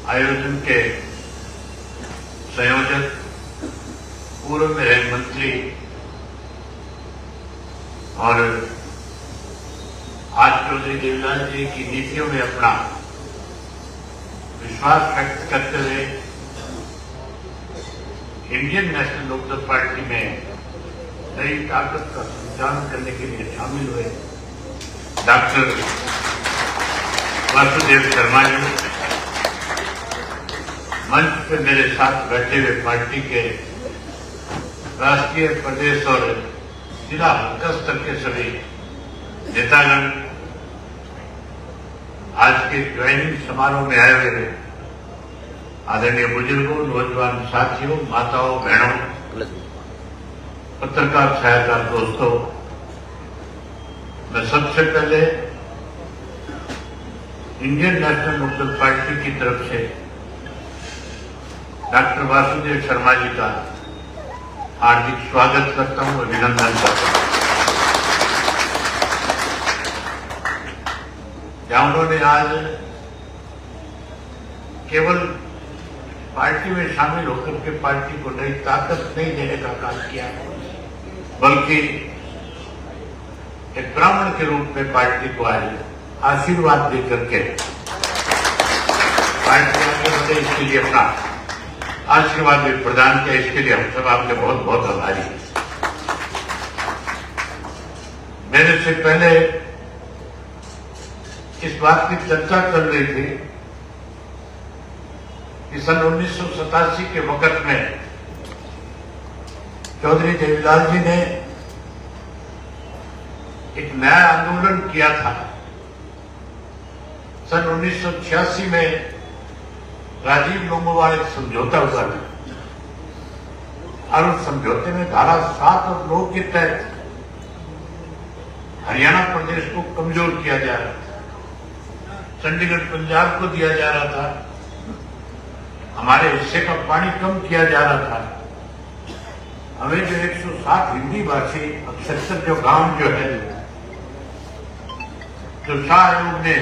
आयोजन के संयोजक, पूर्व में रहे मंत्री और आज चौधरी देवीलाल जी की नीतियों में अपना विश्वास व्यक्त करते हुए इंडियन नेशनल लोकदल पार्टी में नई ताकत का संचालन करने के लिए शामिल हुए डॉक्टर वासुदेव शर्मा जी, मंच पे मेरे साथ बैठे हुए पार्टी के राष्ट्रीय, प्रदेश और जिला हल्का स्तर के सभी नेतागण, आज के ज्वाइनिंग समारोह में आए हुए आदरणीय बुजुर्गों, नौजवान साथियों, माताओं, बहनों, पत्रकार सहायता दोस्तों, मैं सबसे पहले इंडियन नेशनल लोकदल पार्टी की तरफ से डॉक्टर वासुदेव शर्मा जी का हार्दिक स्वागत करता हूं, अभिनंदन करता हूं। जहां उन्होंने आज केवल पार्टी में शामिल होकर के पार्टी को नई ताकत नहीं देने का काम किया, बल्कि एक ब्राह्मण के रूप में पार्टी को आज आशीर्वाद देकर के पार्टी आगे बढ़े, इसके लिए अपना आशीर्वाद भी प्रदान किया। इसके लिए हम सब आपके बहुत बहुत आभारी हैं। मेरे से पहले इस बात की चर्चा चल रही थी कि सन 1987 के वक्त में चौधरी देवीलाल जी ने एक नया आंदोलन किया था। सन 1986 में राजीव लोंगोवाल एक समझौता हुआ था और उस समझौते में धारा 7 और 9 के तहत हरियाणा प्रदेश को कमजोर किया जा रहा था, चंडीगढ़ पंजाब को दिया जा रहा था, हमारे हिस्से का पानी कम किया जा रहा था। हमें जो 160 हिंदी भाषी 78 जो गांव जो है, जो शाह आयोग ने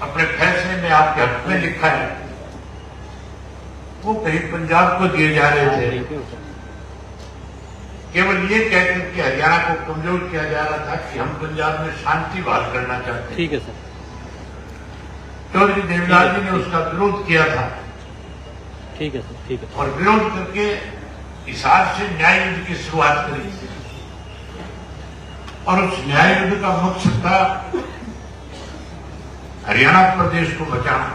अपने फैसले में आपके हक में लिखा है, वो कहीं पंजाब को दिए जा रहे थे। केवल ये कहकर के हरियाणा को कमजोर किया जा रहा था कि हम पंजाब में शांति बहाल करना चाहते हैं। ठीक है सर। चौधरी देवीलाल जी ने उसका विरोध किया था। ठीक है सर, ठीक है। और विरोध करके हिसार से न्याय युद्ध की शुरुआत करी और उस न्याय युद्ध का मकसद था हरियाणा प्रदेश को बचाना।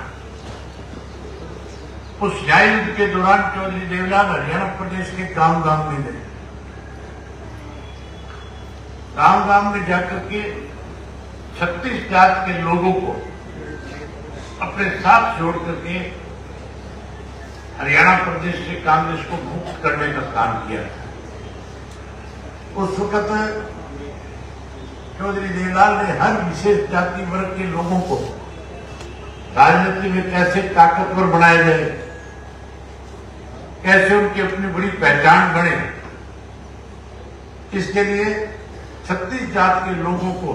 उस न्याय युद्ध के दौरान चौधरी देवीलाल हरियाणा प्रदेश के गांव गांव में गए, गांव गांव में जाकर के 36 जात के लोगों को अपने साथ जोड़ करके हरियाणा प्रदेश से कांग्रेस को मुक्त करने का काम किया था। उस वक्त चौधरी देवीलाल ने हर विशेष जाति वर्ग के लोगों को राजनीति में कैसे ताकतवर बनाया जाए, कैसे उनकी अपनी बड़ी पहचान बने, इसके लिए 36 जात के लोगों को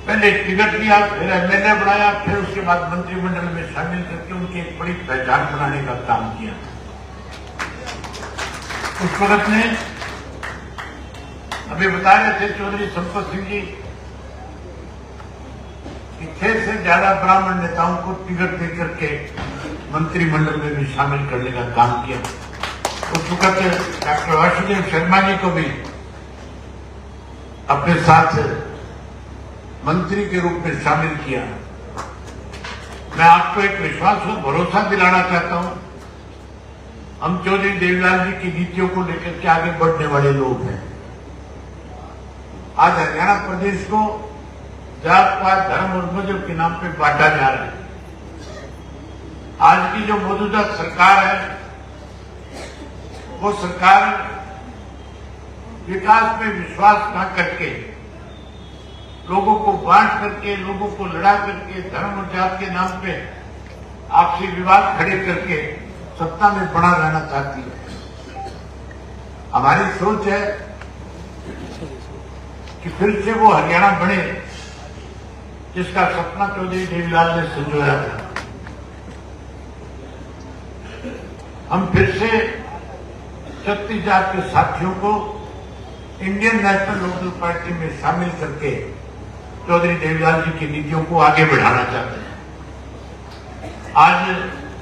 पहले टिकट दिया, फिर एमएलए बनाया, फिर उसके बाद मंत्रिमंडल में शामिल करके उनकी एक बड़ी पहचान बनाने का काम किया। उस वक्त ने अभी बता रहे थे चौधरी संपत सिंह जी कि 6 से ज्यादा ब्राह्मण नेताओं को टिकट देकर के मंत्रिमंडल में भी शामिल करने का काम किया। उस वक्त डॉक्टर वासुदेव शर्मा जी को भी अपने साथ मंत्री के रूप में शामिल किया। मैं आपको एक विश्वास और भरोसा दिलाना चाहता हूं, हम चौधरी देवीलाल जी की नीतियों को लेकर के आगे बढ़ने वाले लोग हैं। आज हरियाणा प्रदेश को जात पात, धर्म और मजहब के नाम पे बांटा जा रहा है। आज की जो मौजूदा सरकार है, वो सरकार विकास में विश्वास न करके, लोगों को बांट करके, लोगों को लड़ा करके, धर्म और जात के नाम पे आपसी विवाद खड़े करके सत्ता में बना रहना चाहती है। हमारी सोच है कि फिर से वो हरियाणा बने जिसका सपना चौधरी देवीलाल ने संजोया था। हम फिर से छत्तीसगढ़ के साथियों को इंडियन नेशनल लोकदल पार्टी में शामिल करके चौधरी देवीलाल जी की नीतियों को आगे बढ़ाना चाहते हैं। आज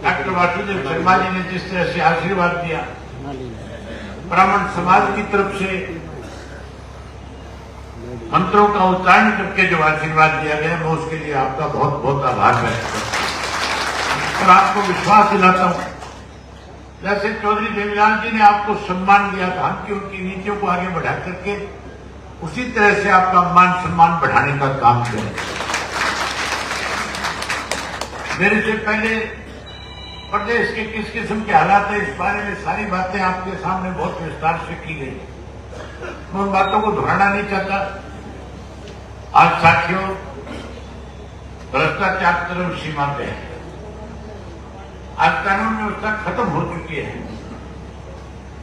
डॉक्टर वासुदेव शर्मा जी ने जिस तरह से आशीर्वाद दिया, ब्राह्मण समाज की तरफ से मंत्रों का उच्चारण करके जो आशीर्वाद दिया गया, मैं उसके लिए आपका बहुत बहुत आभार व्यक्त करता हूं और आपको विश्वास दिलाता हूं, जैसे चौधरी देवीलाल जी ने आपको सम्मान दिया था, हम की उनकी नीतियों को आगे बढ़ा करके उसी तरह से आपका मान सम्मान बढ़ाने का काम करें। मेरे से पहले प्रदेश के किस किस्म के हालात है, इस बारे में सारी बातें आपके सामने बहुत विस्तार से की गई। मैं उन बातों को दोहराना नहीं चाहता। आज साथियों, भ्रष्टाचार चरम सीमा पे है। आज कानून व्यवस्था खत्म हो चुकी है।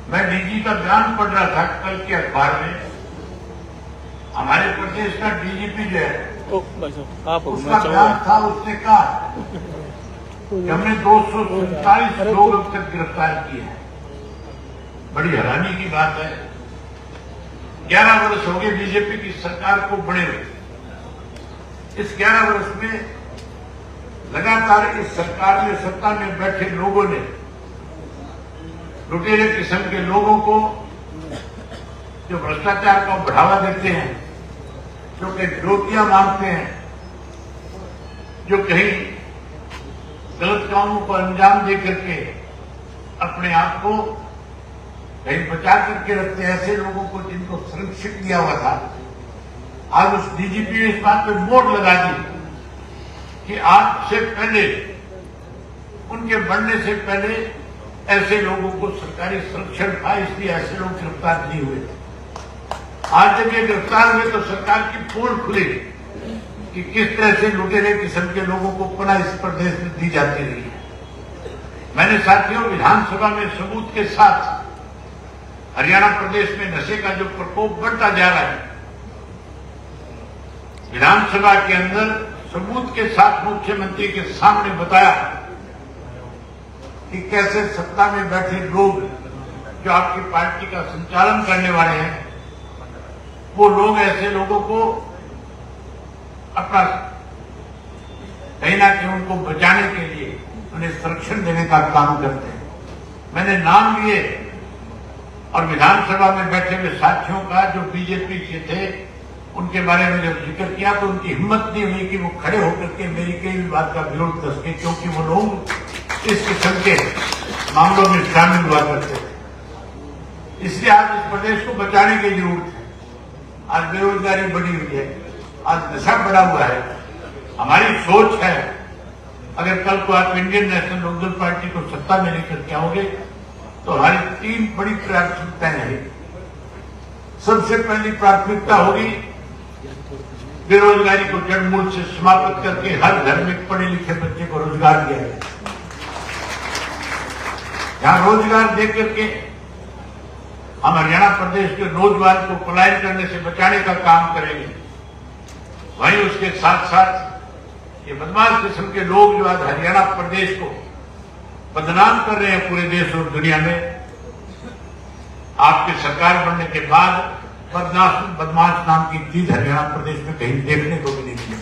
मैं डीजी का बयान पढ़ रहा था कल के अखबार में। हमारे प्रदेश का डीजीपी जो है, उसका बयान था, उसने कहा कि हमने 247 लोग अब तक गिरफ्तार किए हैं। बड़ी हैरानी की बात है, 11 वर्ष हो गए बीजेपी की सरकार को बने हुए। इस 11 वर्ष में लगातार इस सरकार में सत्ता में बैठे लोगों ने लुटेरे किस्म के लोगों को जो भ्रष्टाचार को बढ़ावा देते हैं, जो कहीं रोटियां मांगते हैं, जो कहीं गलत कामों को अंजाम दे करके अपने आप को कहीं बचा करके रखते हैं, ऐसे लोगों को जिनको संरक्षित दिया हुआ था, आज उस डीजीपी ने इस बात पे मोहर लगा दी कि आज से पहले, उनके बढ़ने से पहले ऐसे लोगों को सरकारी संरक्षण था, इसलिए ऐसे लोग गिरफ्तार नहीं हुए। आज जब ये गिरफ्तार हुए तो सरकार की पोल खुली कि किस तरह से लुटेरे किस्म के लोगों को पुनः इस प्रदेश में दी जाती रही है। मैंने साथियों विधानसभा में सबूत के साथ हरियाणा प्रदेश में नशे का जो प्रकोप बढ़ता जा रहा है, विधानसभा के अंदर सबूत के साथ मुख्यमंत्री के सामने बताया कि कैसे सत्ता में बैठे लोग जो आपकी पार्टी का संचालन करने वाले हैं, वो लोग ऐसे लोगों को अपना कहीं ना कहीं उनको बचाने के लिए उन्हें संरक्षण देने का काम करते हैं। मैंने नाम लिए और विधानसभा में बैठे हुए साथियों का जो बीजेपी के थे, उनके बारे में जब जिक्र किया तो उनकी हिम्मत नहीं हुई कि वो खड़े होकर के मेरी कई भी बात का विरोध कर सके, क्योंकि वो लोग इस किस्म के मामलों में शामिल हुआ करते थे। इसलिए आज इस प्रदेश को बचाने की जरूरत है। आज बेरोजगारी बढ़ी हुई है, आज नशा बढ़ा हुआ है। हमारी सोच है, अगर कल को आप इंडियन नेशनल लोकदल पार्टी को सत्ता में लेकर के आओगे तो हमारी 3 बड़ी प्राथमिकताएं रहेगी। सबसे पहली प्राथमिकता होगी बेरोजगारी को जड़ मूल से समाप्त करके हर घर में पढ़े लिखे बच्चे को रोजगार दिया जाए। यहां रोजगार दे करके हम हरियाणा प्रदेश के नौजवान को पलायन करने से बचाने का काम करेंगे। वहीं उसके साथ साथ ये बदमाश किस्म के लोग जो आज हरियाणा प्रदेश को बदनाम कर रहे हैं पूरे देश और दुनिया में, आपकी सरकार बनने के बाद बदमाश नाम की चीज हरियाणा प्रदेश में कहीं देखने को भी नहीं मिली।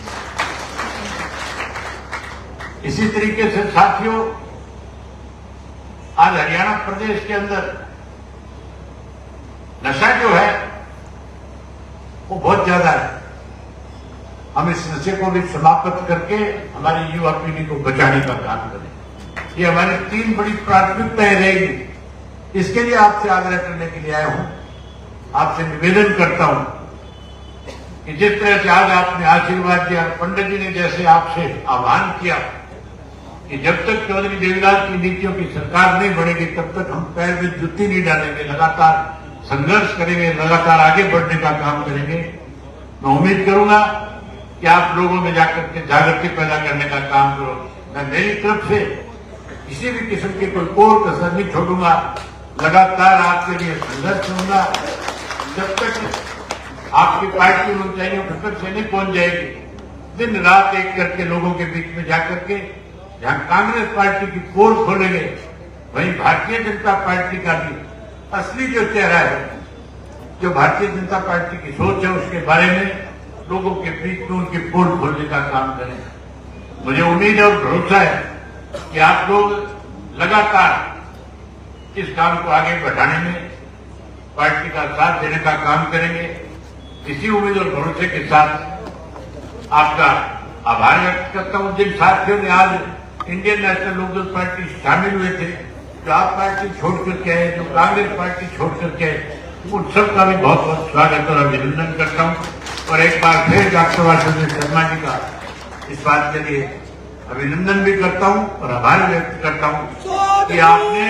इसी तरीके से साथियों, आज हरियाणा प्रदेश के अंदर नशा जो है वो बहुत ज्यादा है। हम इस नशे को भी समाप्त करके हमारी युवा पीढ़ी को बचाने का काम करें। ये हमारी 3 बड़ी प्राथमिकताएं रहेगी। इसके लिए आपसे आग्रह करने के लिए आया हूं, आपसे निवेदन करता हूं कि जिस तरह से आज आपने आशीर्वाद दिया, पंडित जी ने जैसे आपसे आह्वान किया कि जब तक चौधरी देवीलाल की नीतियों की सरकार नहीं बढ़ेगी तब तक हम पैर में जुत्ती नहीं डालेंगे, लगातार संघर्ष करेंगे, लगातार आगे बढ़ने का काम करेंगे। मैं उम्मीद करूंगा कि आप लोगों में जाकर के जागृति पैदा करने का काम करो। मैं मेरी तरफ से किसी भी किस्म की कोई कोर कसर नहीं छोड़ूंगा, लगातार आपके लिए संघर्ष होगा जब तक आपकी पार्टी ऊंचाइयों तक से नहीं पहुंच जाएगी। दिन रात एक करके लोगों के बीच में जाकर के जहां कांग्रेस पार्टी की पोल खोलेंगे, वहीं भारतीय जनता पार्टी का भी असली जो चेहरा है, जो भारतीय जनता पार्टी की सोच है, उसके बारे में लोगों के बीच में उनकी पोल खोलने का काम करें। मुझे उम्मीद और भरोसा है कि आप लोग लगातार इस काम को आगे बढ़ाने में पार्टी का साथ देने का काम करेंगे। इसी उम्मीद और भरोसे के साथ आपका आभार व्यक्त करता हूं। जिन साथियों ने आज इंडियन नेशनल लोकदल पार्टी शामिल हुए थे, जो आप पार्टी छोड़ करके आए, जो कांग्रेस पार्टी छोड़ करके आए, उन सबका भी बहुत बहुत स्वागत और अभिनंदन करता हूं। और एक बार फिर डॉक्टर वासुदेव शर्मा जी का इस बात के लिए अभिनंदन भी करता हूं और आभार व्यक्त करता हूं कि आपने